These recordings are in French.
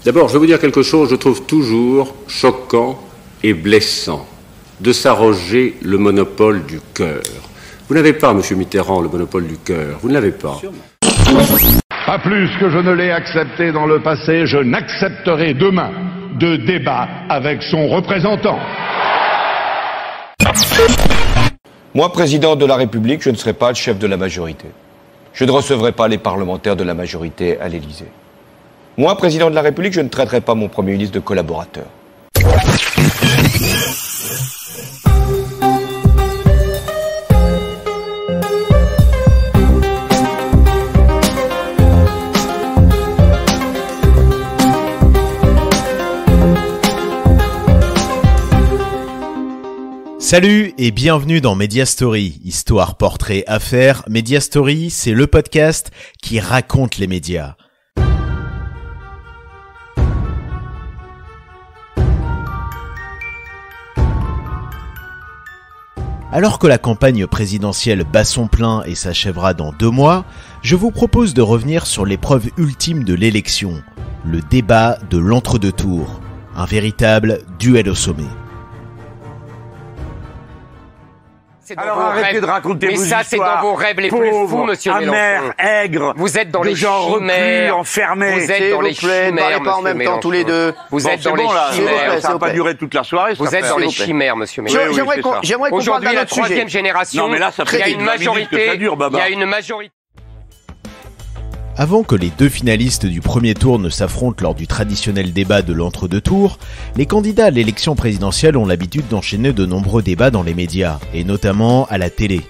D'abord, je vais vous dire quelque chose, je trouve toujours choquant et blessant de s'arroger le monopole du cœur. Vous n'avez pas, M. Mitterrand, le monopole du cœur. Vous ne l'avez pas. Pas plus que je ne l'ai accepté dans le passé, je n'accepterai demain de débat avec son représentant. Moi, président de la République, je ne serai pas le chef de la majorité. Je ne recevrai pas les parlementaires de la majorité à l'Élysée. Moi, président de la République, je ne traiterai pas mon Premier ministre de collaborateur. Salut et bienvenue dans Media Story, histoire, portrait, affaires. Media Story, c'est le podcast qui raconte les médias. Alors que la campagne présidentielle bat son plein et s'achèvera dans 2 mois, je vous propose de revenir sur l'épreuve ultime de l'élection, le débat de l'entre-deux tours, un véritable duel au sommet. Alors arrêtez de raconter vos histoires. Mais ça, c'est dans vos rêves les plus fous, monsieur Mélenchon. Amer, aigre. Vous êtes dans les chimères. Enfermés. Vous êtes dans les chimères, ne parlez pas en même temps tous les deux. Vous êtes dans les chimères. Ça va pas durer toute la soirée. Vous êtes dans les chimères, monsieur Mélenchon. J'aimerais qu'on parle d'un autre sujet. Aujourd'hui, la troisième génération. Non, mais là, ça fait une majorité. Il y a une majorité. Avant que les 2 finalistes du premier tour ne s'affrontent lors du traditionnel débat de l'entre-deux tours, les candidats à l'élection présidentielle ont l'habitude d'enchaîner de nombreux débats dans les médias, et notamment à la télé.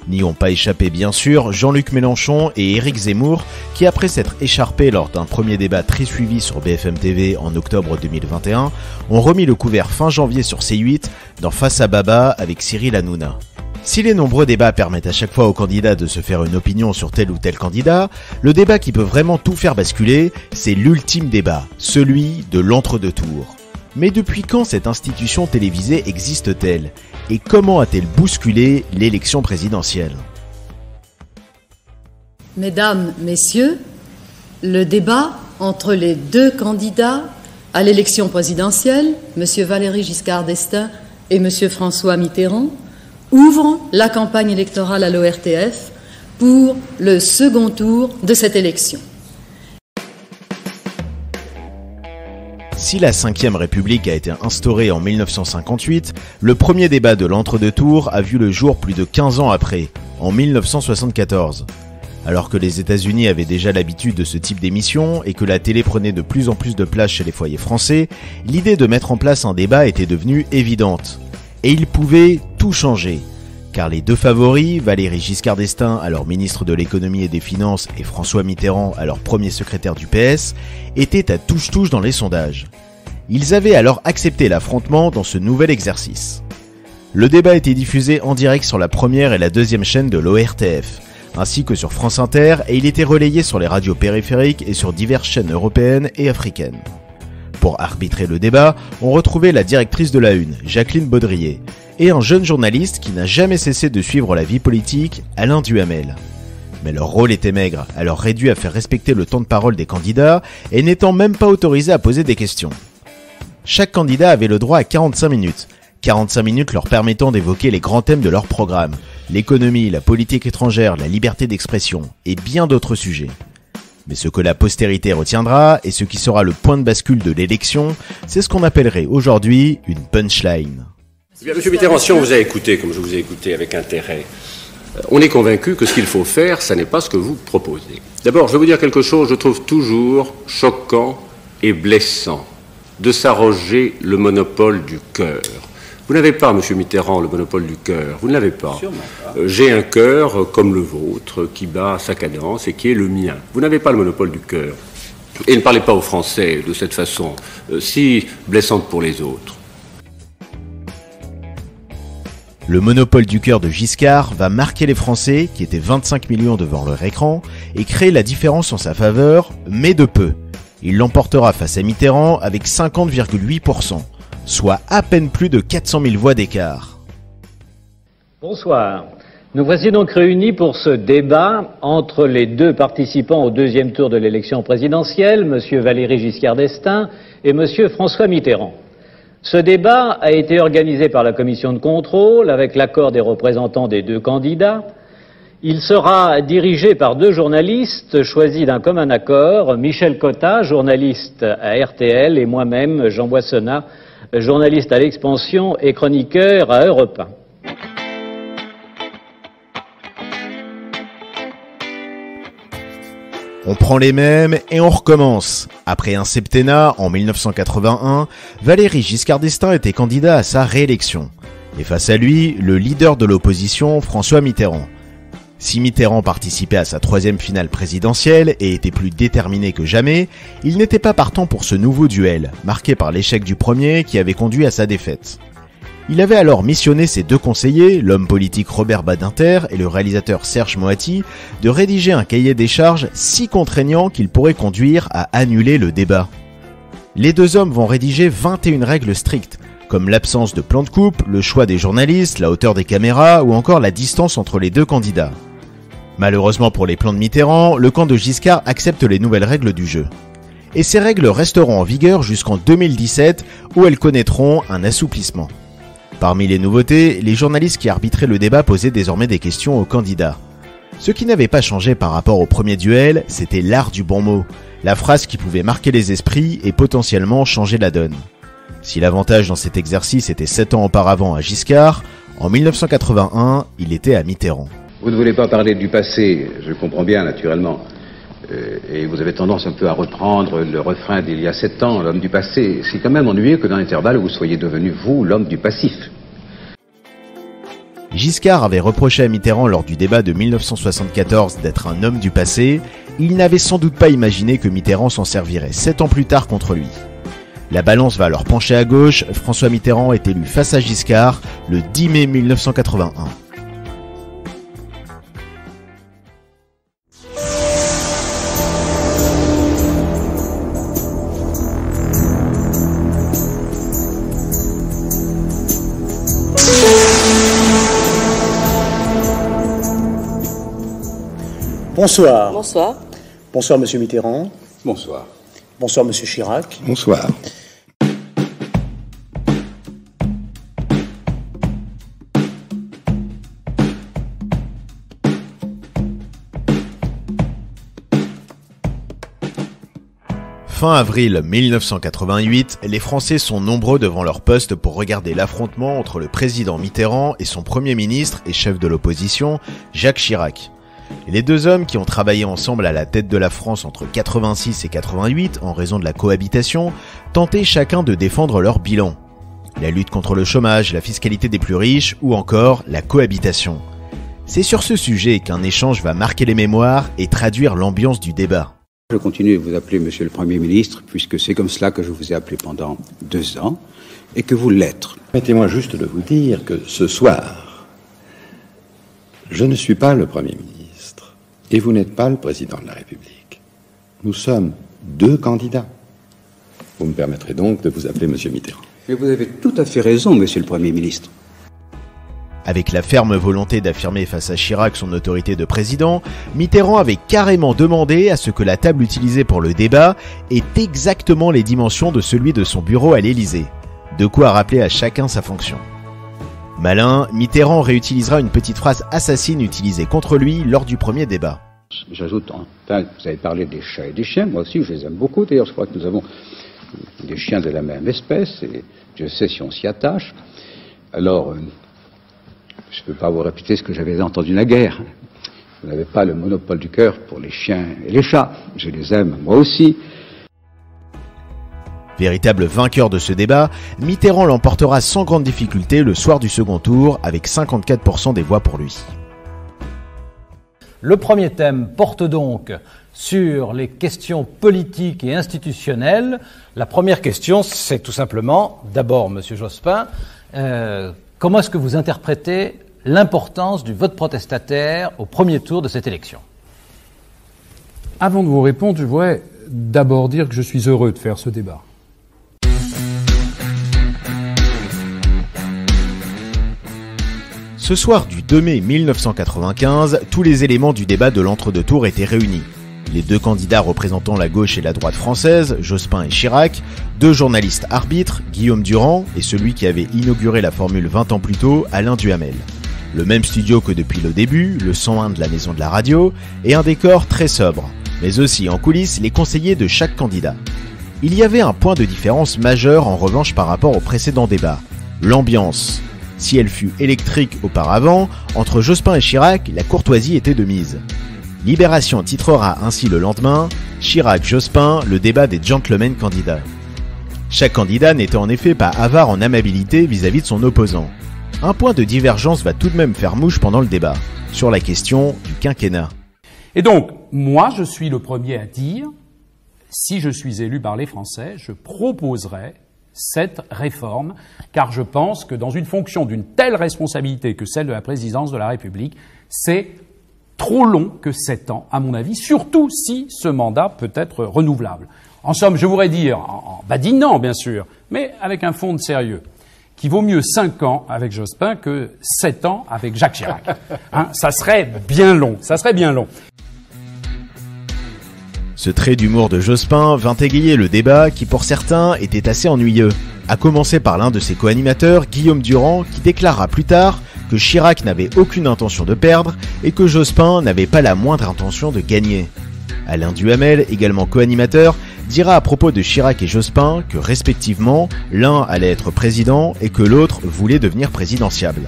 N'y ont pas échappé bien sûr Jean-Luc Mélenchon et Éric Zemmour, qui après s'être écharpés lors d'un premier débat très suivi sur BFM TV en octobre 2021, ont remis le couvert fin janvier sur C8 dans Face à Baba avec Cyril Hanouna. Si les nombreux débats permettent à chaque fois aux candidats de se faire une opinion sur tel ou tel candidat, le débat qui peut vraiment tout faire basculer, c'est l'ultime débat, celui de l'entre-deux tours. Mais depuis quand cette institution télévisée existe-t-elle ? Et comment a-t-elle bousculé l'élection présidentielle ? Mesdames, Messieurs, le débat entre les 2 candidats à l'élection présidentielle, M. Valéry Giscard d'Estaing et M. François Mitterrand, ouvre la campagne électorale à l'ORTF pour le second tour de cette élection. Si la 5e République a été instaurée en 1958, le premier débat de l'entre-deux tours a vu le jour plus de 15 ans après, en 1974. Alors que les États-Unis avaient déjà l'habitude de ce type d'émission et que la télé prenait de plus en plus de place chez les foyers français, l'idée de mettre en place un débat était devenue évidente. Et il pouvait tout changer, car les 2 favoris, Valéry Giscard d'Estaing, alors ministre de l'économie et des finances, et François Mitterrand, alors premier secrétaire du PS, étaient à touche-touche dans les sondages. Ils avaient alors accepté l'affrontement dans ce nouvel exercice. Le débat était diffusé en direct sur la première et la 2e chaîne de l'ORTF, ainsi que sur France Inter, et il était relayé sur les radios périphériques et sur diverses chaînes européennes et africaines. Pour arbitrer le débat, on retrouvait la directrice de la Une, Jacqueline Baudrier, et un jeune journaliste qui n'a jamais cessé de suivre la vie politique, Alain Duhamel. Mais leur rôle était maigre, alors réduit à faire respecter le temps de parole des candidats et n'étant même pas autorisé à poser des questions. Chaque candidat avait le droit à 45 minutes. 45 minutes leur permettant d'évoquer les grands thèmes de leur programme, l'économie, la politique étrangère, la liberté d'expression et bien d'autres sujets. Mais ce que la postérité retiendra, et ce qui sera le point de bascule de l'élection, c'est ce qu'on appellerait aujourd'hui une punchline. Bien, Monsieur Mitterrand, si on vous a écouté, comme je vous ai écouté avec intérêt, on est convaincu que ce qu'il faut faire, ça n'est pas ce que vous proposez. D'abord, je vais vous dire quelque chose, je trouve toujours choquant et blessant de s'arroger le monopole du cœur. Vous n'avez pas, Monsieur Mitterrand, le monopole du cœur. Vous ne l'avez pas. J'ai un cœur comme le vôtre, qui bat sa cadence et qui est le mien. Vous n'avez pas le monopole du cœur. Et ne parlez pas aux Français de cette façon, si blessante pour les autres. Le monopole du cœur de Giscard va marquer les Français, qui étaient 25 millions devant leur écran, et créer la différence en sa faveur, mais de peu. Il l'emportera face à Mitterrand avec 50,8%. Soit à peine plus de 400 000 voix d'écart. Bonsoir. Nous voici donc réunis pour ce débat entre les deux participants au deuxième tour de l'élection présidentielle, M. Valéry Giscard d'Estaing et M. François Mitterrand. Ce débat a été organisé par la commission de contrôle avec l'accord des représentants des deux candidats. Il sera dirigé par deux journalistes choisis d'un commun accord, Michel Cotta, journaliste à RTL, et moi-même, Jean Boissonnat, journaliste à l'Expansion et chroniqueur à Europe 1. On prend les mêmes et on recommence. Après un septennat, en 1981, Valéry Giscard d'Estaing était candidat à sa réélection. Et face à lui, le leader de l'opposition, François Mitterrand. Si Mitterrand participait à sa troisième finale présidentielle et était plus déterminé que jamais, il n'était pas partant pour ce nouveau duel, marqué par l'échec du premier qui avait conduit à sa défaite. Il avait alors missionné ses deux conseillers, l'homme politique Robert Badinter et le réalisateur Serge Moati, de rédiger un cahier des charges si contraignant qu'il pourrait conduire à annuler le débat. Les deux hommes vont rédiger 21 règles strictes, comme l'absence de plan de coupe, le choix des journalistes, la hauteur des caméras ou encore la distance entre les deux candidats. Malheureusement pour les plans de Mitterrand, le camp de Giscard accepte les nouvelles règles du jeu. Et ces règles resteront en vigueur jusqu'en 2017 où elles connaîtront un assouplissement. Parmi les nouveautés, les journalistes qui arbitraient le débat posaient désormais des questions aux candidats. Ce qui n'avait pas changé par rapport au premier duel, c'était l'art du bon mot, la phrase qui pouvait marquer les esprits et potentiellement changer la donne. Si l'avantage dans cet exercice était 7 ans auparavant à Giscard, en 1981, il était à Mitterrand. Vous ne voulez pas parler du passé, je comprends bien naturellement. Et vous avez tendance un peu à reprendre le refrain d'il y a 7 ans, l'homme du passé. C'est quand même ennuyeux que dans l'intervalle vous soyez devenu, vous, l'homme du passif. Giscard avait reproché à Mitterrand lors du débat de 1974 d'être un homme du passé. Il n'avait sans doute pas imaginé que Mitterrand s'en servirait 7 ans plus tard contre lui. La balance va alors pencher à gauche, François Mitterrand est élu face à Giscard le 10 mai 1981. Bonsoir. Bonsoir. Bonsoir, Monsieur Mitterrand. Bonsoir. Bonsoir, Monsieur Chirac. Bonsoir. Fin avril 1988, les Français sont nombreux devant leur poste pour regarder l'affrontement entre le président Mitterrand et son premier ministre et chef de l'opposition, Jacques Chirac. Les deux hommes qui ont travaillé ensemble à la tête de la France entre 86 et 88 en raison de la cohabitation, tentaient chacun de défendre leur bilan. La lutte contre le chômage, la fiscalité des plus riches ou encore la cohabitation. C'est sur ce sujet qu'un échange va marquer les mémoires et traduire l'ambiance du débat. Je continue de vous appeler Monsieur le Premier ministre, puisque c'est comme cela que je vous ai appelé pendant 2 ans, et que vous l'êtes. Permettez-moi juste de vous dire que ce soir, je ne suis pas le Premier ministre. Et vous n'êtes pas le président de la République. Nous sommes 2 candidats. Vous me permettrez donc de vous appeler Monsieur Mitterrand. Mais vous avez tout à fait raison, Monsieur le Premier ministre. Avec la ferme volonté d'affirmer face à Chirac son autorité de président, Mitterrand avait carrément demandé à ce que la table utilisée pour le débat ait exactement les dimensions de celui de son bureau à l'Élysée. De quoi rappeler à chacun sa fonction. Malin, Mitterrand réutilisera une petite phrase assassine utilisée contre lui lors du premier débat. J'ajoute, enfin, vous avez parlé des chats et des chiens, moi aussi je les aime beaucoup, d'ailleurs je crois que nous avons des chiens de la même espèce, et Dieu sait si on s'y attache. Alors, je ne peux pas vous répéter ce que j'avais entendu naguère. Vous n'avez pas le monopole du cœur pour les chiens et les chats, je les aime moi aussi. Véritable vainqueur de ce débat, Mitterrand l'emportera sans grande difficulté le soir du second tour avec 54% des voix pour lui. Le premier thème porte donc sur les questions politiques et institutionnelles. La première question, c'est tout simplement, d'abord, Monsieur Jospin, comment est-ce que vous interprétez l'importance du vote protestataire au premier tour de cette élection ? Avant de vous répondre, je voudrais d'abord dire que je suis heureux de faire ce débat. Ce soir du 2 mai 1995, tous les éléments du débat de l'entre-deux-tours étaient réunis. Les deux candidats représentant la gauche et la droite française, Jospin et Chirac, deux journalistes arbitres, Guillaume Durand et celui qui avait inauguré la formule 20 ans plus tôt, Alain Duhamel. Le même studio que depuis le début, le 101 de la Maison de la Radio, et un décor très sobre, mais aussi en coulisses les conseillers de chaque candidat. Il y avait un point de différence majeur en revanche par rapport au précédent débat, l'ambiance. Si elle fut électrique auparavant, entre Jospin et Chirac, la courtoisie était de mise. Libération titrera ainsi le lendemain « Chirac-Jospin, le débat des gentlemen candidats ». Chaque candidat n'était en effet pas avare en amabilité vis-à-vis de son opposant. Un point de divergence va tout de même faire mouche pendant le débat, sur la question du quinquennat. Et donc, moi, je suis le premier à dire, si je suis élu par les Français, je proposerai cette réforme, car je pense que dans une fonction d'une telle responsabilité que celle de la présidence de la République, c'est trop long que 7 ans, à mon avis, surtout si ce mandat peut être renouvelable. En somme, je voudrais dire, en badinant bien sûr, mais avec un fond de sérieux, qu'il vaut mieux 5 ans avec Jospin que 7 ans avec Jacques Chirac. Ça serait bien long, ça serait bien long. Ce trait d'humour de Jospin vint égayer le débat qui pour certains était assez ennuyeux, à commencer par l'un de ses co-animateurs, Guillaume Durand, qui déclara plus tard que Chirac n'avait aucune intention de perdre et que Jospin n'avait pas la moindre intention de gagner. Alain Duhamel, également co-animateur, dira à propos de Chirac et Jospin que respectivement, l'un allait être président et que l'autre voulait devenir présidentiable.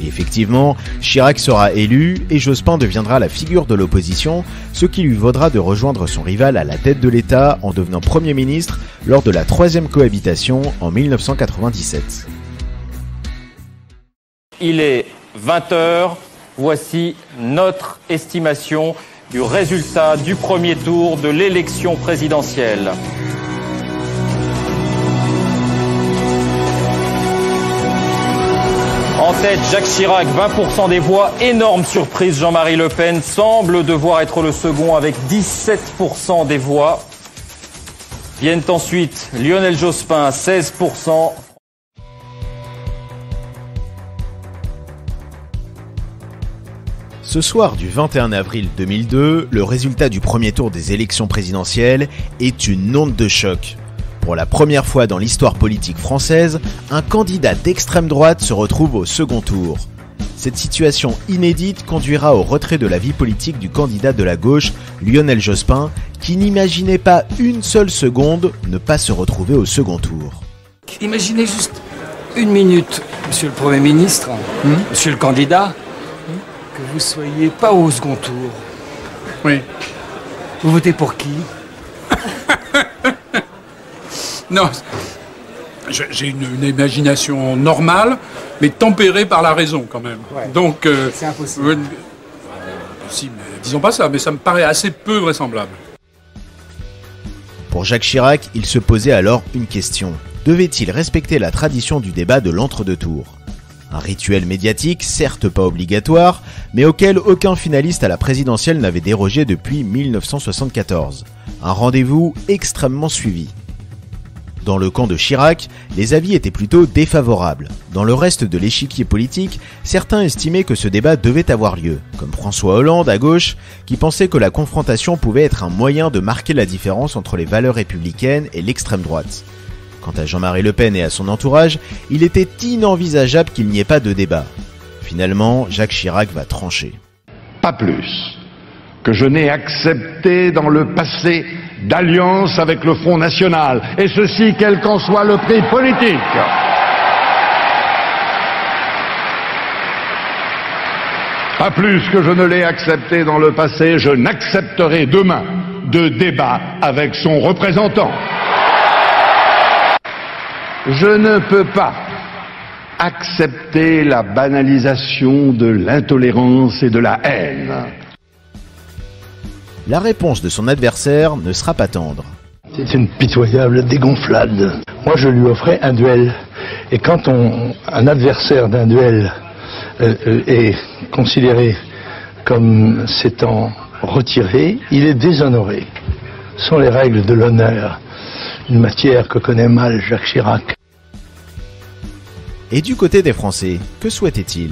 Et effectivement, Chirac sera élu et Jospin deviendra la figure de l'opposition, ce qui lui vaudra de rejoindre son rival à la tête de l'État en devenant Premier ministre lors de la 3e cohabitation en 1997. Il est 20h, voici notre estimation du résultat du premier tour de l'élection présidentielle. En tête, Jacques Chirac, 20% des voix. Énorme surprise, Jean-Marie Le Pen semble devoir être le second avec 17% des voix. Viennent ensuite Lionel Jospin, 16%. Ce soir du 21 avril 2002, le résultat du premier tour des élections présidentielles est une onde de choc. Pour la première fois dans l'histoire politique française, un candidat d'extrême droite se retrouve au second tour. Cette situation inédite conduira au retrait de la vie politique du candidat de la gauche, Lionel Jospin, qui n'imaginait pas une seule seconde ne pas se retrouver au second tour. Imaginez juste une minute, monsieur le Premier ministre, monsieur le candidat, que vous soyez pas au second tour. Oui. Vous votez pour qui? Non, j'ai une imagination normale, mais tempérée par la raison quand même. Ouais. Donc, c'est impossible. Si, mais disons pas ça, mais ça me paraît assez peu vraisemblable. Pour Jacques Chirac, il se posait alors une question. Devait-il respecter la tradition du débat de l'entre-deux-tours? Un rituel médiatique, certes pas obligatoire, mais auquel aucun finaliste à la présidentielle n'avait dérogé depuis 1974. Un rendez-vous extrêmement suivi. Dans le camp de Chirac, les avis étaient plutôt défavorables. Dans le reste de l'échiquier politique, certains estimaient que ce débat devait avoir lieu, comme François Hollande à gauche, qui pensait que la confrontation pouvait être un moyen de marquer la différence entre les valeurs républicaines et l'extrême droite. Quant à Jean-Marie Le Pen et à son entourage, il était inenvisageable qu'il n'y ait pas de débat. Finalement, Jacques Chirac va trancher. Pas plus que je n'ai accepté dans le passé d'alliance avec le Front National, et ceci quel qu'en soit le prix politique. Pas plus que je ne l'ai accepté dans le passé, je n'accepterai demain de débat avec son représentant. Je ne peux pas accepter la banalisation de l'intolérance et de la haine. La réponse de son adversaire ne sera pas tendre. C'est une pitoyable dégonflade. Moi, je lui offrais un duel. Et quand un adversaire d'un duel est considéré comme s'étant retiré, il est déshonoré. Ce sont les règles de l'honneur, une matière que connaît mal Jacques Chirac. Et du côté des Français, que souhaitait-il ?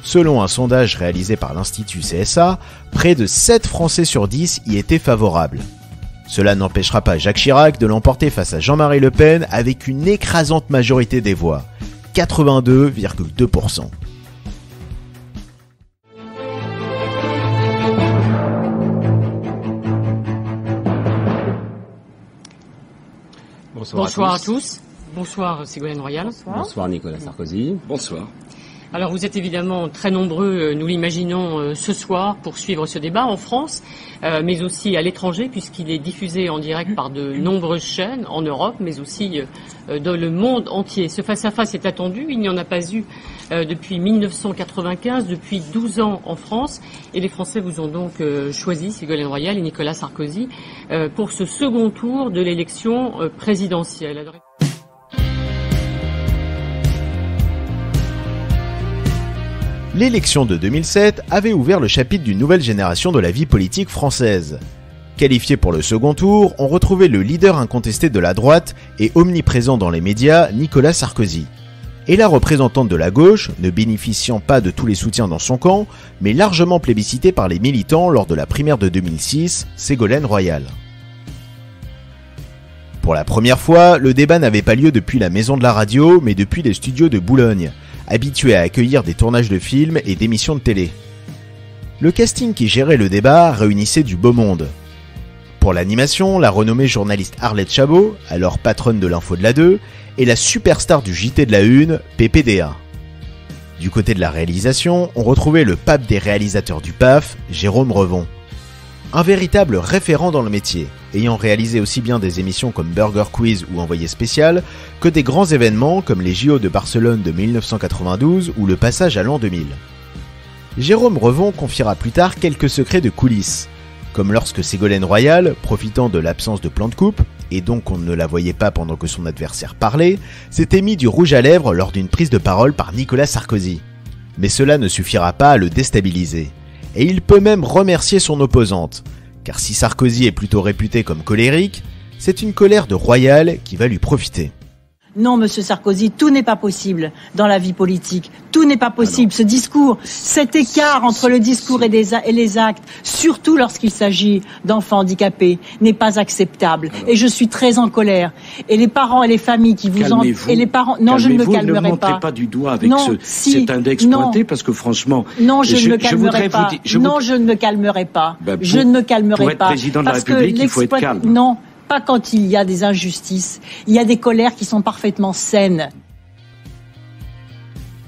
Selon un sondage réalisé par l'Institut CSA, près de 7 Français sur 10 y étaient favorables. Cela n'empêchera pas Jacques Chirac de l'emporter face à Jean-Marie Le Pen avec une écrasante majorité des voix, 82,2%. Bonsoir à tous. Bonsoir Ségolène Royal. Bonsoir Nicolas Sarkozy. Bonsoir. Alors vous êtes évidemment très nombreux, nous l'imaginons, ce soir pour suivre ce débat en France, mais aussi à l'étranger puisqu'il est diffusé en direct par de nombreuses chaînes en Europe, mais aussi dans le monde entier. Ce face-à-face est attendu, il n'y en a pas eu depuis 1995, depuis 12 ans en France, et les Français vous ont donc choisi, Ségolène Royal et Nicolas Sarkozy, pour ce second tour de l'élection présidentielle. Alors... L'élection de 2007 avait ouvert le chapitre d'une nouvelle génération de la vie politique française. Qualifié pour le second tour, on retrouvait le leader incontesté de la droite et omniprésent dans les médias, Nicolas Sarkozy. Et la représentante de la gauche, ne bénéficiant pas de tous les soutiens dans son camp, mais largement plébiscitée par les militants lors de la primaire de 2006, Ségolène Royal. Pour la première fois, le débat n'avait pas lieu depuis la maison de la radio, mais depuis les studios de Boulogne, habitués à accueillir des tournages de films et d'émissions de télé. Le casting qui gérait le débat réunissait du beau monde. Pour l'animation, la renommée journaliste Arlette Chabot, alors patronne de l'Info de la 2, et la superstar du JT de la 1, PPDA. Du côté de la réalisation, on retrouvait le pape des réalisateurs du PAF, Jérôme Revon. Un véritable référent dans le métier, ayant réalisé aussi bien des émissions comme Burger Quiz ou Envoyé spécial, que des grands événements comme les JO de Barcelone de 1992 ou le passage à l'an 2000. Jérôme Revon confiera plus tard quelques secrets de coulisses, comme lorsque Ségolène Royal, profitant de l'absence de plan de coupe, et donc on ne la voyait pas pendant que son adversaire parlait, s'était mis du rouge à lèvres lors d'une prise de parole par Nicolas Sarkozy. Mais cela ne suffira pas à le déstabiliser. Et il peut même remercier son opposante, car si Sarkozy est plutôt réputé comme colérique, c'est une colère de Royal qui va lui profiter. Non, monsieur Sarkozy, tout n'est pas possible dans la vie politique. Tout n'est pas possible. Ce discours, cet écart entre le discours et les actes, surtout lorsqu'il s'agit d'enfants handicapés, n'est pas acceptable. Et je suis très en colère. Et les parents et les familles qui vous en... Et les parents... Non, je ne me calmerai pas. Ne montrez pas du doigt avec cet index pointé, parce que franchement... Non, je ne me calmerai pas. Non, je ne me calmerai pas. Je ne me calmerai pas. Pour être président de la République, il faut être calme. Non. Pas quand il y a des injustices. Il y a des colères qui sont parfaitement saines.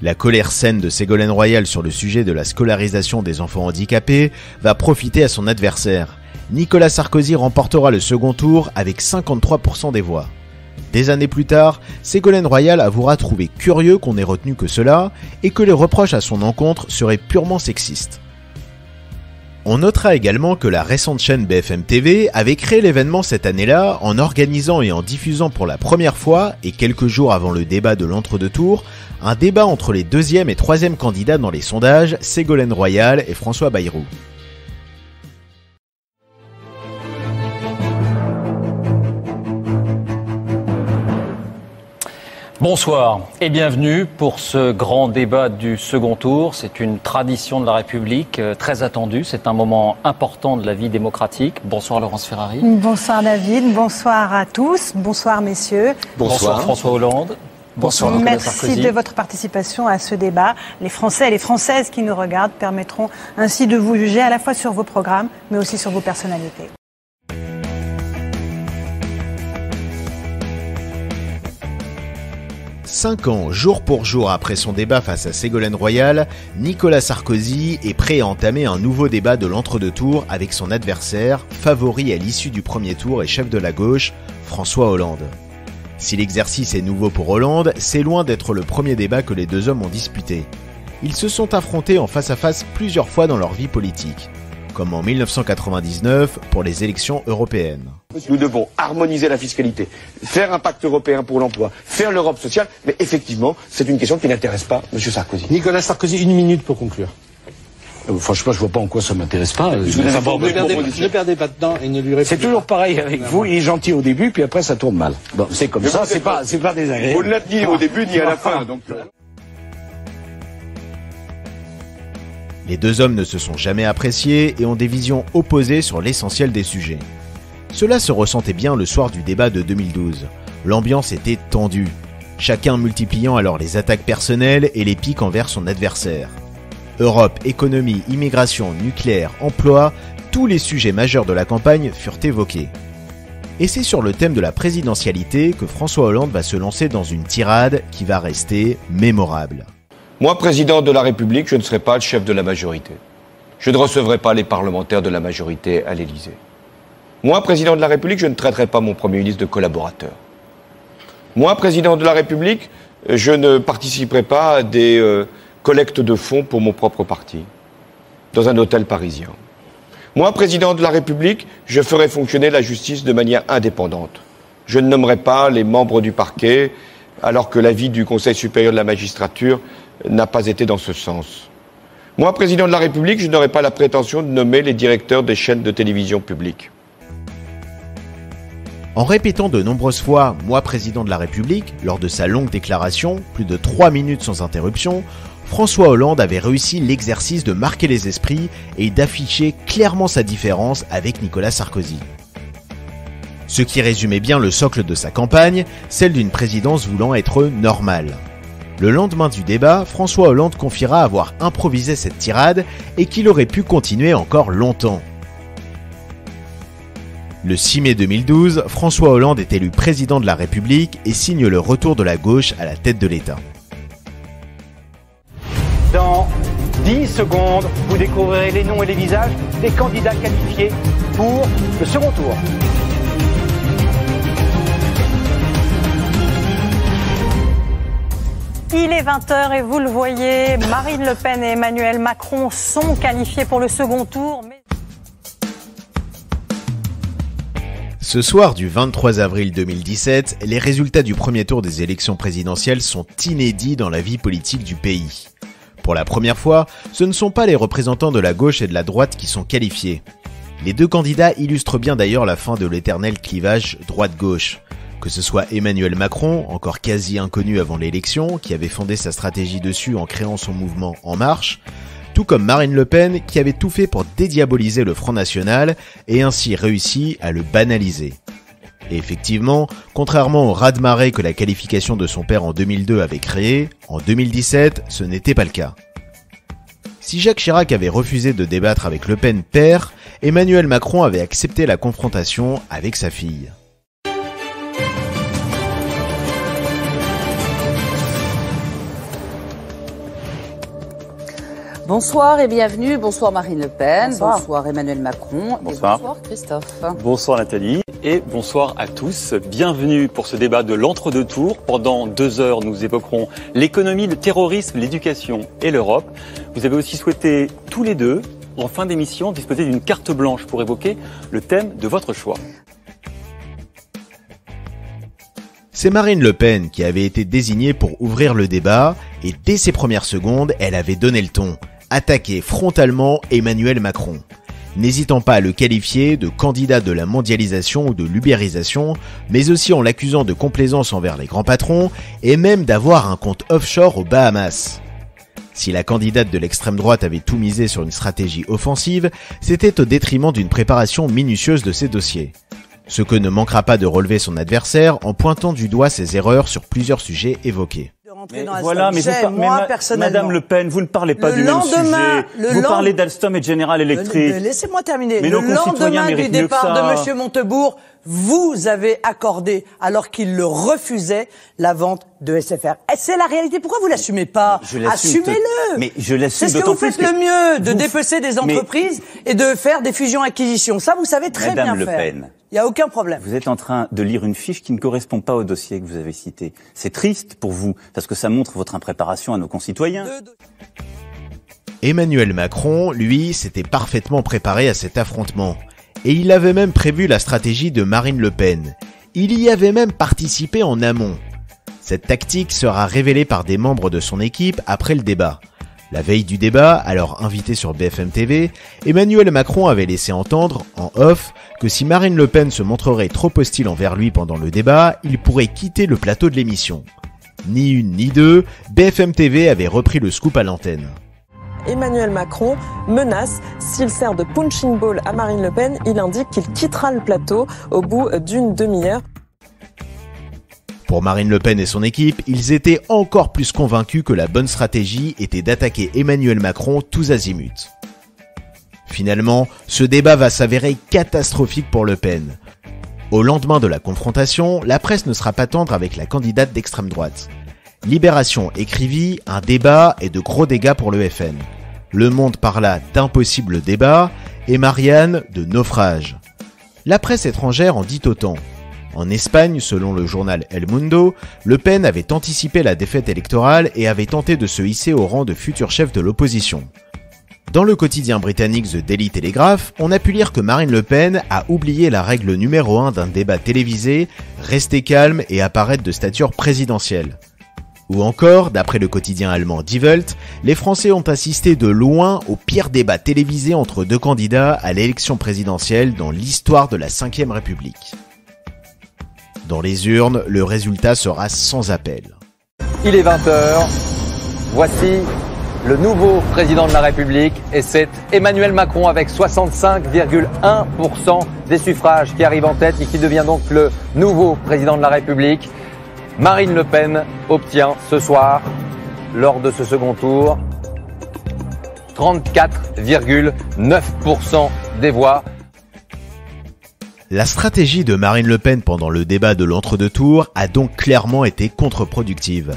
La colère saine de Ségolène Royal sur le sujet de la scolarisation des enfants handicapés va profiter à son adversaire. Nicolas Sarkozy remportera le second tour avec 53% des voix. Des années plus tard, Ségolène Royal avouera trouver curieux qu'on ait retenu que cela et que les reproches à son encontre seraient purement sexistes. On notera également que la récente chaîne BFM TV avait créé l'événement cette année-là en organisant et en diffusant pour la première fois, et quelques jours avant le débat de l'entre-deux tours, un débat entre les deuxième et troisième candidats dans les sondages, Ségolène Royal et François Bayrou. Bonsoir et bienvenue pour ce grand débat du second tour. C'est une tradition de la République très attendue. C'est un moment important de la vie démocratique. Bonsoir Laurence Ferrari. Bonsoir David, bonsoir à tous, bonsoir messieurs. Bonsoir François Hollande. Bonsoir Nicolas Sarkozy. Merci de votre participation à ce débat. Les Français et les Françaises qui nous regardent permettront ainsi de vous juger à la fois sur vos programmes mais aussi sur vos personnalités. Cinq ans, jour pour jour après son débat face à Ségolène Royal, Nicolas Sarkozy est prêt à entamer un nouveau débat de l'entre-deux tours avec son adversaire, favori à l'issue du premier tour et chef de la gauche, François Hollande. Si l'exercice est nouveau pour Hollande, c'est loin d'être le premier débat que les deux hommes ont disputé. Ils se sont affrontés en face à face plusieurs fois dans leur vie polique, comme en 1999 pour les élections européennes. Nous devons harmoniser la fiscalité, faire un pacte européen pour l'emploi, faire l'Europe sociale, mais effectivement, c'est une question qui n'intéresse pas M. Sarkozy. Nicolas Sarkozy, 1 minute pour conclure. Franchement, je vois pas en quoi ça m'intéresse pas. Ne perdez pas de temps et ne lui répondez pas. C'est toujours pareil avec vous, il est gentil au début, puis après ça tourne mal. Bon, c'est comme ça, c'est pas désagréable. Vous ne l'êtes ni au début ni à la fin, donc... Les deux hommes ne se sont jamais appréciés et ont des visions opposées sur l'essentiel des sujets. Cela se ressentait bien le soir du débat de 2012. L'ambiance était tendue, chacun multipliant alors les attaques personnelles et les piques envers son adversaire. Europe, économie, immigration, nucléaire, emploi, tous les sujets majeurs de la campagne furent évoqués. Et c'est sur le thème de la présidentialité que François Hollande va se lancer dans une tirade qui va rester mémorable. Moi, président de la République, je ne serai pas le chef de la majorité. Je ne recevrai pas les parlementaires de la majorité à l'Élysée. Moi, président de la République, je ne traiterai pas mon Premier ministre de collaborateur. Moi, président de la République, je ne participerai pas à des collectes de fonds pour mon propre parti, dans un hôtel parisien. Moi, président de la République, je ferai fonctionner la justice de manière indépendante. Je ne nommerai pas les membres du parquet, alors que l'avis du Conseil supérieur de la magistrature n'a pas été dans ce sens. Moi, président de la République, je n'aurai pas la prétention de nommer les directeurs des chaînes de télévision publiques. En répétant de nombreuses fois « Moi, président de la République » lors de sa longue déclaration, plus de 3 minutes sans interruption, François Hollande avait réussi l'exercice de marquer les esprits et d'afficher clairement sa différence avec Nicolas Sarkozy. Ce qui résumait bien le socle de sa campagne, celle d'une présidence voulant être normale. Le lendemain du débat, François Hollande confiera avoir improvisé cette tirade et qu'il aurait pu continuer encore longtemps. Le 6 mai 2012, François Hollande est élu président de la République et signe le retour de la gauche à la tête de l'État. Dans 10 secondes, vous découvrirez les noms et les visages des candidats qualifiés pour le second tour. Il est 20h et vous le voyez, Marine Le Pen et Emmanuel Macron sont qualifiés pour le second tour. Ce soir du 23 avril 2017, les résultats du premier tour des élections présidentielles sont inédits dans la vie politique du pays. Pour la première fois, ce ne sont pas les représentants de la gauche et de la droite qui sont qualifiés. Les deux candidats illustrent bien d'ailleurs la fin de l'éternel clivage droite-gauche. Que ce soit Emmanuel Macron, encore quasi inconnu avant l'élection, qui avait fondé sa stratégie dessus en créant son mouvement En Marche, tout comme Marine Le Pen qui avait tout fait pour dédiaboliser le Front National et ainsi réussi à le banaliser. Et effectivement, contrairement au raz-de-marée que la qualification de son père en 2002 avait créé, en 2017, ce n'était pas le cas. Si Jacques Chirac avait refusé de débattre avec Le Pen père, Emmanuel Macron avait accepté la confrontation avec sa fille. Bonsoir et bienvenue. Bonsoir Marine Le Pen. Bonsoir Emmanuel Macron. Bonsoir. Et bonsoir Christophe. Bonsoir Nathalie et bonsoir à tous. Bienvenue pour ce débat de l'entre-deux tours. Pendant 2 heures, nous évoquerons l'économie, le terrorisme, l'éducation et l'Europe. Vous avez aussi souhaité tous les deux, en fin d'émission, disposer d'une carte blanche pour évoquer le thème de votre choix. C'est Marine Le Pen qui avait été désignée pour ouvrir le débat et dès ses premières secondes, elle avait donné le ton. Attaquer frontalement Emmanuel Macron, n'hésitant pas à le qualifier de candidat de la mondialisation ou de l'ubérisation, mais aussi en l'accusant de complaisance envers les grands patrons et même d'avoir un compte offshore aux Bahamas. Si la candidate de l'extrême droite avait tout misé sur une stratégie offensive, c'était au détriment d'une préparation minutieuse de ses dossiers. Ce que ne manquera pas de relever son adversaire en pointant du doigt ses erreurs sur plusieurs sujets évoqués. Mais voilà, mais Madame Le Pen, vous ne parlez pas du même sujet. Vous parlez d'Alstom et de General Electric. Laissez-moi terminer. Mais le nos concitoyens lendemain du méritent mieux que départ ça. de Monsieur Montebourg, vous avez accordé, alors qu'il le refusait, la vente de SFR. Et c'est la réalité. Pourquoi vous l'assumez pas? Assumez-le. Mais je l'assume C'est ce que d'autant vous faites plus que le mieux, de vous- dépecer des entreprises et de faire des fusions-acquisitions. Ça, vous savez très Madame bien Le faire. Pen. Il n'y a aucun problème. Vous êtes en train de lire une fiche qui ne correspond pas au dossier que vous avez cité. C'est triste pour vous, parce que ça montre votre impréparation à nos concitoyens. Emmanuel Macron, lui, s'était parfaitement préparé à cet affrontement. Et il avait même prévu la stratégie de Marine Le Pen. Il y avait même participé en amont. Cette tactique sera révélée par des membres de son équipe après le débat. La veille du débat, alors invité sur BFM TV, Emmanuel Macron avait laissé entendre, en off, que si Marine Le Pen se montrerait trop hostile envers lui pendant le débat, il pourrait quitter le plateau de l'émission. Ni une ni deux, BFM TV avait repris le scoop à l'antenne. Emmanuel Macron menace. S'il sert de punching ball à Marine Le Pen, il indique qu'il quittera le plateau au bout d'une demi-heure. Pour Marine Le Pen et son équipe, ils étaient encore plus convaincus que la bonne stratégie était d'attaquer Emmanuel Macron tous azimuts. Finalement, ce débat va s'avérer catastrophique pour Le Pen. Au lendemain de la confrontation, la presse ne sera pas tendre avec la candidate d'extrême droite. Libération écrivit « Un débat et de gros dégâts pour le FN ». Le Monde parla d'impossible débat et Marianne de naufrage. La presse étrangère en dit autant. En Espagne, selon le journal El Mundo, Le Pen avait anticipé la défaite électorale et avait tenté de se hisser au rang de futur chef de l'opposition. Dans le quotidien britannique The Daily Telegraph, on a pu lire que Marine Le Pen a oublié la règle numéro 1 d'un débat télévisé, rester calme et apparaître de stature présidentielle. Ou encore, d'après le quotidien allemand Die Welt, les Français ont assisté de loin au pire débat télévisé entre deux candidats à l'élection présidentielle dans l'histoire de la Ve République. Dans les urnes, le résultat sera sans appel. Il est 20h, voici le nouveau président de la République et c'est Emmanuel Macron avec 65,1% des suffrages qui arrive en tête et qui devient donc le nouveau président de la République. Marine Le Pen obtient ce soir, lors de ce second tour, 34,9% des voix. La stratégie de Marine Le Pen pendant le débat de l'entre-deux tours a donc clairement été contre-productive.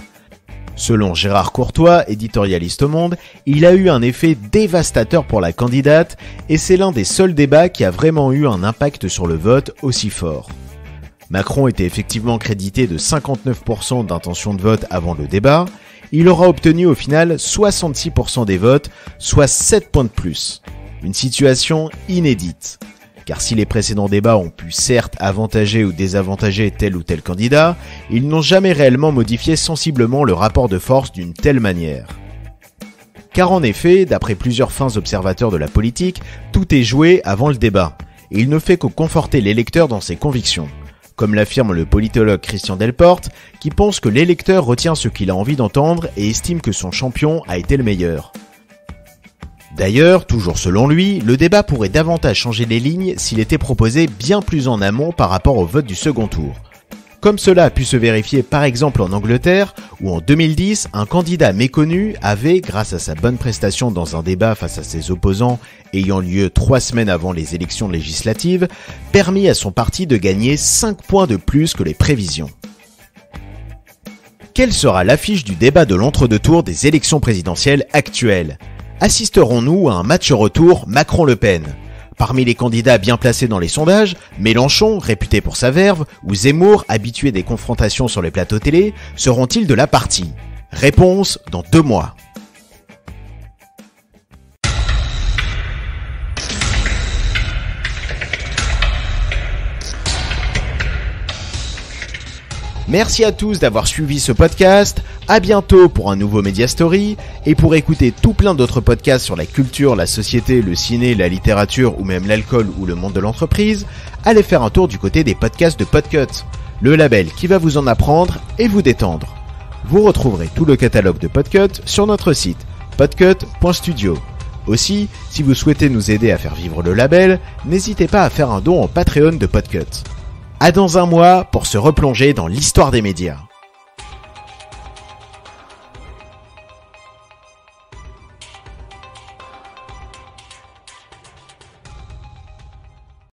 Selon Gérard Courtois, éditorialiste au Monde, il a eu un effet dévastateur pour la candidate et c'est l'un des seuls débats qui a vraiment eu un impact sur le vote aussi fort. Macron était effectivement crédité de 59% d'intention de vote avant le débat, il aura obtenu au final 66% des votes, soit 7 points de plus. Une situation inédite. Car si les précédents débats ont pu certes avantager ou désavantager tel ou tel candidat, ils n'ont jamais réellement modifié sensiblement le rapport de force d'une telle manière. Car en effet, d'après plusieurs fins observateurs de la politique, tout est joué avant le débat, et il ne fait que conforter l'électeur dans ses convictions. Comme l'affirme le politologue Christian Delporte, qui pense que l'électeur retient ce qu'il a envie d'entendre et estime que son champion a été le meilleur. D'ailleurs, toujours selon lui, le débat pourrait davantage changer les lignes s'il était proposé bien plus en amont par rapport au vote du second tour. Comme cela a pu se vérifier par exemple en Angleterre, où en 2010, un candidat méconnu avait, grâce à sa bonne prestation dans un débat face à ses opposants ayant lieu 3 semaines avant les élections législatives, permis à son parti de gagner 5 points de plus que les prévisions. Quelle sera l'affiche du débat de l'entre-deux tours des élections présidentielles actuelles ? Assisterons-nous à un match retour Macron-Le Pen ? Parmi les candidats bien placés dans les sondages, Mélenchon, réputé pour sa verve, ou Zemmour, habitué des confrontations sur les plateaux télé, seront-ils de la partie ? Réponse dans 2 mois. Merci à tous d'avoir suivi ce podcast, à bientôt pour un nouveau Media Story, et pour écouter tout plein d'autres podcasts sur la culture, la société, le ciné, la littérature ou même l'alcool ou le monde de l'entreprise, allez faire un tour du côté des podcasts de Podcut, le label qui va vous en apprendre et vous détendre. Vous retrouverez tout le catalogue de Podcut sur notre site podcut.studio. Aussi, si vous souhaitez nous aider à faire vivre le label, n'hésitez pas à faire un don en Patreon de Podcut. À dans 1 mois pour se replonger dans l'histoire des médias.